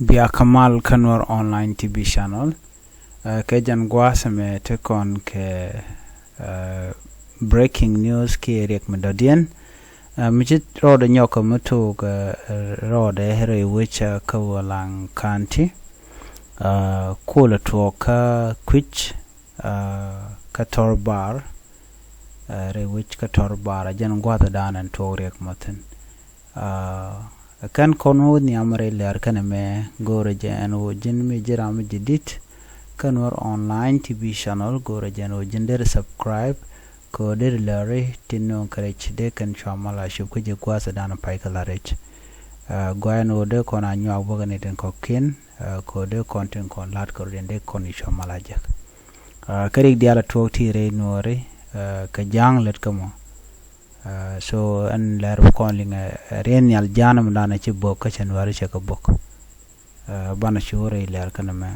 Bia Kamal Kanwar online TV channel ke jan gwasame te kon ke breaking news ke rek medadien mijit rode nyoka mutu rode here which kawalang kanti kula tuoka kwich kator bar re which kator bar jan gwata danan to rek matin kan kono ni amre ler kan me gore jan o jin mi jiram jidit Kanwar online TV channel gore jan o jinder subscribe ko der lare tinno karech de kan chamala shub ko je kwasa dana pai kalarech gwano de kona nyaw bogane den kokin ko de content kon lat ko den de kon chamala jak karik diala tokti re nore ka jang let kamo so an lar calling ren yal janam dana ci bok ka chen wari ci ka bok bana shure lar kana me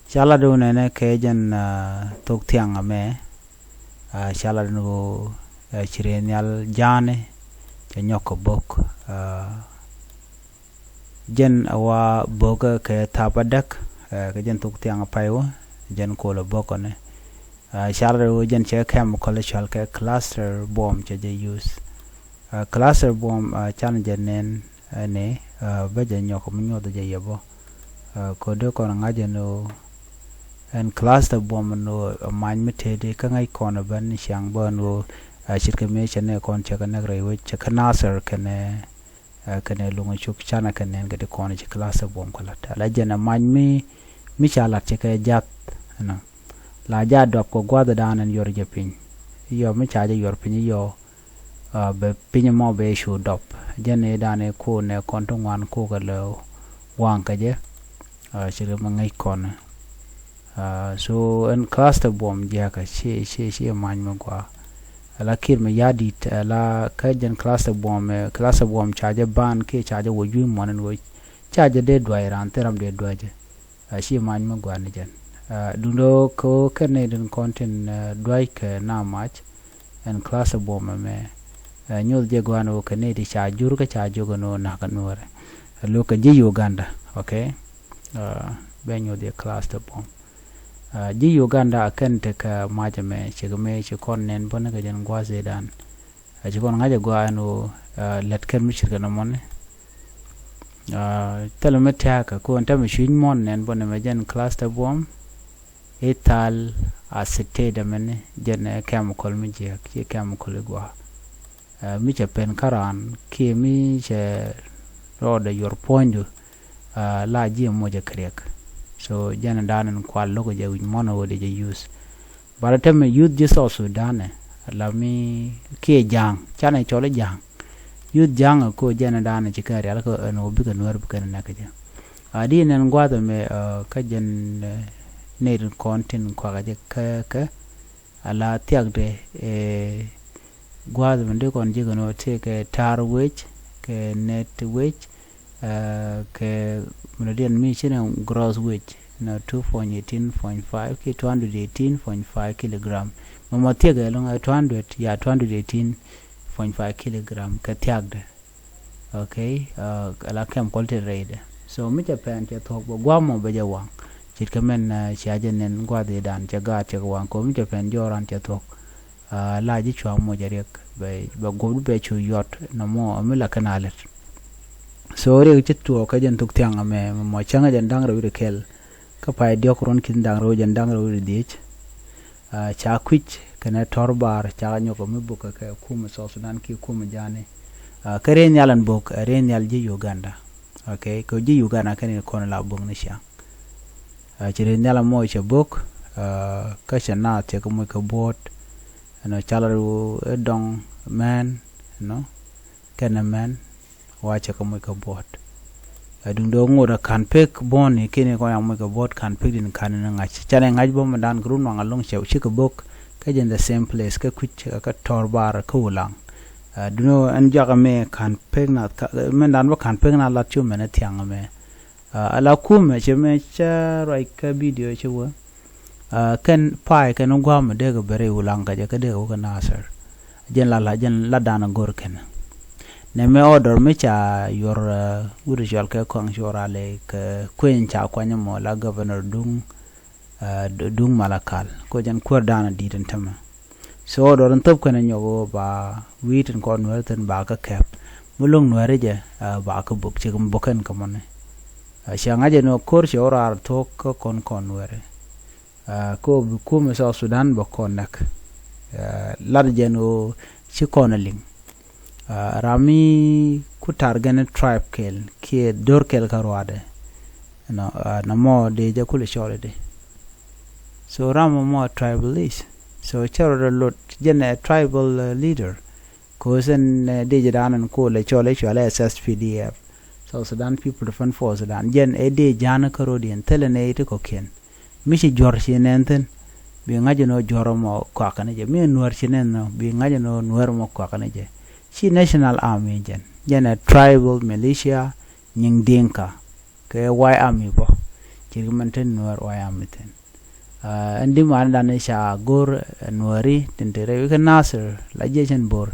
chala do ne ke jan tok tiang me chala no ci ren yal jane ci nyok bok jen awa bok ke tabadak ke jan tok tiang paywo jen ko lo bok ne Shallow jen che chemical ke cluster bomb che je use cluster bomb challenge nen ne beje nyoko munyo de yebo ko de ko ngaje no en cluster bomb no man metede ka ngai kono ban shang bano shirke me chene kon che kana rewe che kana sir kene kene lungu chuk chana kene ngade kono che cluster bomb ko lata la jena man mi chala che ke jat no la ja dop ko gwada danan yor jepin yo mi chaje yor pin yo be pin mo be shu dop jene dane ko ne konto wan ko ga lo wan ka je chire ma ngai kon so en cluster bomb ja ka she man mo kwa la kir me yadi la ka jen cluster bomb chaje ban ke chaje wo yu monen wo chaje de dwai ran teram de dwaje she man mo gwa ne jen dundo ko Canadian content dwaike na match and class bomb me nyol je gwano Canadian cha jur ka cha jogo no na kanore lo ka je Uganda okay benyo de class bomb je Uganda akente ka match me chegme che konnen bona ka jan gwaze dan je kon ngaje gwano let ken mi chirga no mon telemeta ka ko ntame shin mon nen bona me jan class bomb etal acetate mene jene chemical mi je ki chemical gwa mi che pen karan ki mi che roda your point la ji mo je krek so jene danen kwal logo je wi mono wode je use baratem youth je so Sudan la mi ki jang chane chole jang youth jang ko jene danen che kare ala ko no bi kan war bi kan nakaje adi nen gwa da me ka jen need content kwa je ka ala tiagde gwaz mende kon je no te ke tar wech ke net wech ke mnadian mi chine gross wech na 2.18.5 ke 218.5 kg mama tiage long 200 ya 218.5 kg ka tiagde okay ala kem quality rate so mi je pen je thok bo gwa mo be je wang chit kamen chaje nen gwade dan chaga wan ko mi pen joran chatok la ji chwa mo jarek be godu be chu yot no mo amila kanalet so re chit to ka jen tuk tyang me mo changa jen dang ro kel ka pa dio kron kin dang ro jen dang ro dich cha kwich kana torbar cha nyo ko mi buka ka kuma so sudan ki kuma jane kare nyalan bok re nyal ji Uganda okay ko ji Uganda kan ko la bong ne sha chire nyala mo che bok ka chana te ko mo ka bot no chalaru dong man no kana man wa che ko mo ka bot adung do ngora kan pek boni kene ko yam mo ka bot kan pek din kan na ngach chane ngaj bo mandan grun wang along che chi ka bok ka jen the same place ka kuch ka torbar ka ulang duno an jaga me kan pek na mandan ba kan pek na la chu mena tiang me ala kuma che me cha rai ka video che wa kan pai kan ngwa me de ga bere ulang ka je ka de ko nasar jen la dana gor ken ne me order me cha your usual ke kong jorale ke queen cha kwanya mo la governor dung malakal ko jan kur dana ditan tama so order ntop kana nyogo ba witin ko nuerten ba ka kep mulung nuere je ba ka buk chi kum bukan kamone shanga je no kor shora to ko kon nuere ko bu me so Sudan ba konak lad je no chi konaling rami ku targane tribe kel ki dor kel karwade no na mo de je kul shore de so ramo mo tribalist so charo lot jen tribal leader ko sen de je danan ko le chole SSPDF so Sudan People Defense Force Sudan jen de jana karodien telene ite ko ken mishi jorshi nenten bi ngaje no joromo ko akane je mi nuar chinen no bi ngaje no nuar mo ko akane je chi national army jen tribal militia nying dinka ke y army bo chi manten nuar y army ten andi man dan sha gor nuari tentere we nasir la jechen bor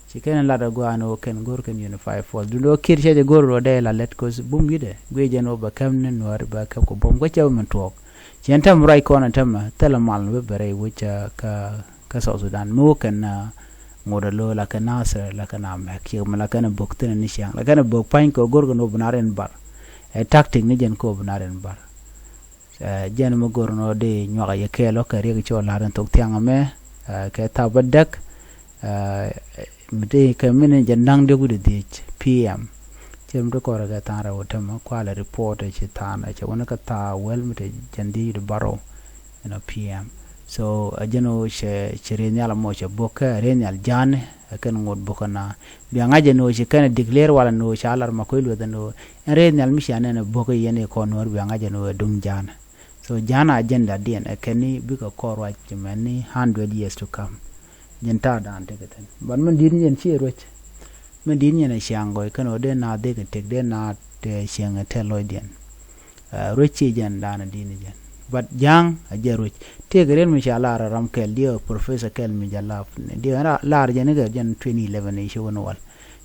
ci ken la da guano ken gor ken unify for do kirche de gor ro de la let ko bum yide gweje no ba kam ne nuari ba kam ko bom ko chaw man tok ci entam ray ko na tam tela mal we bere wucha ka so Sudan mo ken modalo la ken nasir la ken am ki ma la ken bok ten ni shang la ken bok pain ko gor no bunaren bar e tactic ni jen ko bunaren bar jen mo gorno de nyoga ye kelo ka regi cho laran tok tianga me ke tabadak mede ke minen jen nang de gude de PM jem do ko raga tara wotama kwala report e tana che wona ka ta wel mede jandi de baro PM so jeno che renyal mo che boka renyal jane ken ngod bokana bi ngaje no che ken declare wala no chalar makoy lo no renyal mi shane na boka yene ko nor bi ngaje no dung jana so jana agenda dien ekeni biko korwa chimani 100 years to come jenta dan tegeten ban man din yen chi roch man din yen shango kano de na de tek de na te shanga teloidien rochi jen dan din jen but jang aje roch tegeren mi shala ram kel dio professor kel mi jalla dio lar jen ga jen 2011 ne shi wonwal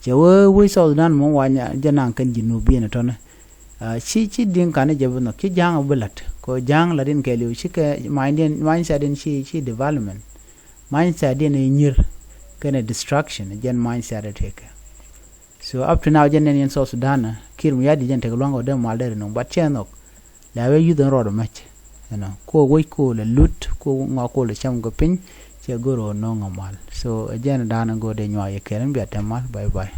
je we so dan mo wanya janan kan jinu bi na ton chi din kan je no ki jang bulat ko jang ladin keliu shike mindset din shi development mindset din nyir kana destruction gen mindset take so up to now gen in South Sudan kirmu yadi gen take longo dem malder no but chenok la we you don't road match ko we ko le lut ko ngako le cham go pin che goro no ngamal so gen dana go de nyoy keren bi atamal bye bye